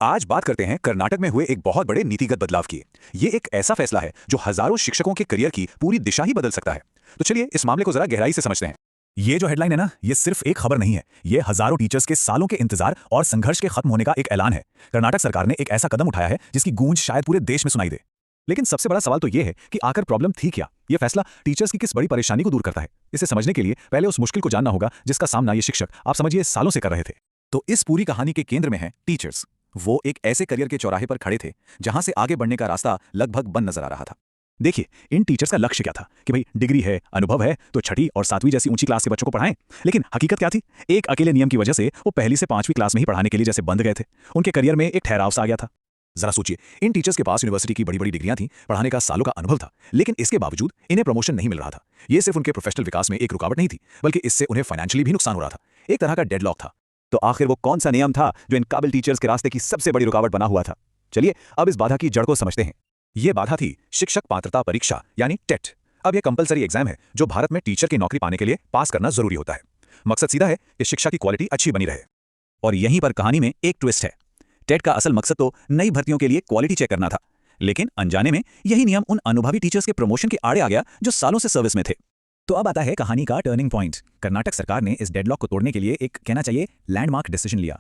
आज बात करते हैं कर्नाटक में हुए एक बहुत बड़े नीतिगत बदलाव की। ये एक ऐसा फैसला है जो हजारों शिक्षकों के करियर की पूरी दिशा ही बदल सकता है। तो चलिए इस मामले को जरा गहराई से समझते हैं। ये जो हेडलाइन है ना, ये सिर्फ एक खबर नहीं है। ये हजारों टीचर्स के सालों के इंतजार और संघर्ष के खत्म होने का एक ऐलान है। कर्नाटक सरकार ने एक ऐसा कदम उठाया है जिसकी गूंज शायद पूरे देश में सुनाई दे। लेकिन सबसे बड़ा सवाल तो ये है कि आखिर प्रॉब्लम थी क्या। ये फैसला टीचर्स की किस बड़ी परेशानी को दूर करता है। इसे समझने के लिए पहले उस मुश्किल को जानना होगा जिसका सामना ये शिक्षक, आप समझिए, सालों से कर रहे थे। तो इस पूरी कहानी के केंद्र में है टीचर्स। वो एक ऐसे करियर के चौराहे पर खड़े थे जहां से आगे बढ़ने का रास्ता लगभग बंद नजर आ रहा था। देखिए, इन टीचर्स का लक्ष्य क्या था कि भाई डिग्री है, अनुभव है तो छठी और सातवीं जैसी ऊंची क्लास के बच्चों को पढ़ाएं। लेकिन हकीकत क्या थी? एक अकेले नियम की वजह से वो पहली से पांचवीं क्लास में ही पढ़ाने के लिए जैसे बंद गए थे। उनके करियर में एक ठहराव सा आ गया था। जरा सोचिए, इन टीचर्स के पास यूनिवर्सिटी की बड़ी बड़ी डिग्रियां थी, पढ़ाने का सालों का अनुभव था, लेकिन इसके बावजूद इन्हें प्रमोशन नहीं मिल रहा था। ये सिर्फ उनके प्रोफेशनल विकास में एक रुकावट नहीं थी, बल्कि इससे उन्हें फाइनेंशियली भी नुकसान हो रहा था। एक तरह का डेडलॉक था। तो आखिर वो कौन सा नियम था जो इन काबिल टीचर्स के रास्ते की सबसे बड़ी रुकावट बना हुआ था? चलिए अब इस बाधा की जड़ को समझते हैं। ये बाधा थी शिक्षक पात्रता परीक्षा यानी टेट। अब यह कंपलसरी एग्जाम है जो भारत में टीचर की नौकरी पाने के लिए पास करना जरूरी होता है। मकसद सीधा है कि शिक्षा की क्वालिटी अच्छी बनी रहे। और यहीं पर कहानी में एक ट्विस्ट है। टेट का असल मकसद तो नई भर्तियों के लिए क्वालिटी चेक करना था, लेकिन अनजाने में यही नियम उन अनुभवी टीचर्स के प्रमोशन के आड़े आ गया जो सालों से सर्विस में थे। तो अब आता है कहानी का टर्निंग पॉइंट। कर्नाटक सरकार ने इस डेडलॉक को तोड़ने के लिए एक, कहना चाहिए, लैंडमार्क डिसीजन लिया।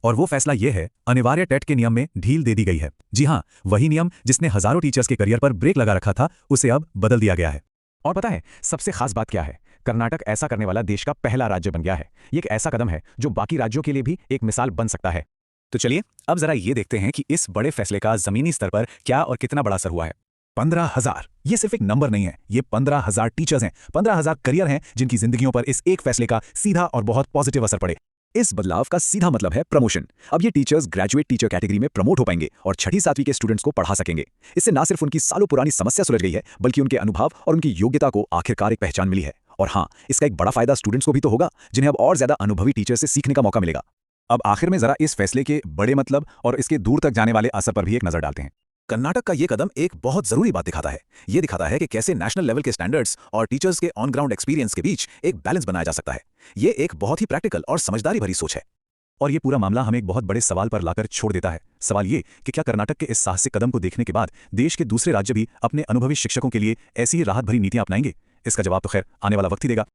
और वो फैसला ये है, अनिवार्य टेट के नियम में ढील दे दी गई है। जी हाँ, वही नियम जिसने हजारों टीचर्स के करियर पर ब्रेक लगा रखा था, उसे अब बदल दिया गया है। और पता है सबसे खास बात क्या है? कर्नाटक ऐसा करने वाला देश का पहला राज्य बन गया है। ये एक ऐसा कदम है जो बाकी राज्यों के लिए भी एक मिसाल बन सकता है। तो चलिए अब जरा ये देखते हैं कि इस बड़े फैसले का जमीनी स्तर पर क्या और कितना बड़ा असर हुआ है। 15,000, ये सिर्फ एक नंबर नहीं है, ये 15,000 टीचर्स हैं, 15,000 करियर हैं जिनकी जिंदगियों पर इस एक फैसले का सीधा और बहुत पॉजिटिव असर पड़े। इस बदलाव का सीधा मतलब है प्रमोशन। अब ये टीचर्स ग्रेजुएट टीचर कैटेगरी में प्रमोट हो पाएंगे और छठी सातवीं के स्टूडेंट्स को पढ़ा सकेंगे। इससे ना सिर्फ उनकी सालों पुरानी समस्या सुलझ गई है, बल्कि उनके अनुभव और उनकी योग्यता को आखिरकार एक पहचान मिली है। और हाँ, इसका एक बड़ा फायदा स्टूडेंट्स को भी तो होगा, जिन्हें अब और ज्यादा अनुभवी टीचर से सीखने का मौका मिलेगा। अब आखिर में जरा इस फैसले के बड़े मतलब और इसके दूर तक जाने वाले असर पर भी एक नजर डालते हैं। कर्नाटक का ये कदम एक बहुत जरूरी बात दिखाता है। ये दिखाता है कि कैसे नेशनल लेवल के स्टैंडर्ड्स और टीचर्स के ऑन ग्राउंड एक्सपीरियंस के बीच एक बैलेंस बनाया जा सकता है। ये एक बहुत ही प्रैक्टिकल और समझदारी भरी सोच है। और ये पूरा मामला हमें एक बहुत बड़े सवाल पर लाकर छोड़ देता है। सवाल ये कि क्या कर्नाटक के इस साहसिक कदम को देखने के बाद देश के दूसरे राज्य भी अपने अनुभवी शिक्षकों के लिए ऐसी ही राहत भरी नीतियां अपनाएंगे? इसका जवाब तो खैर आने वाला वक्त ही देगा।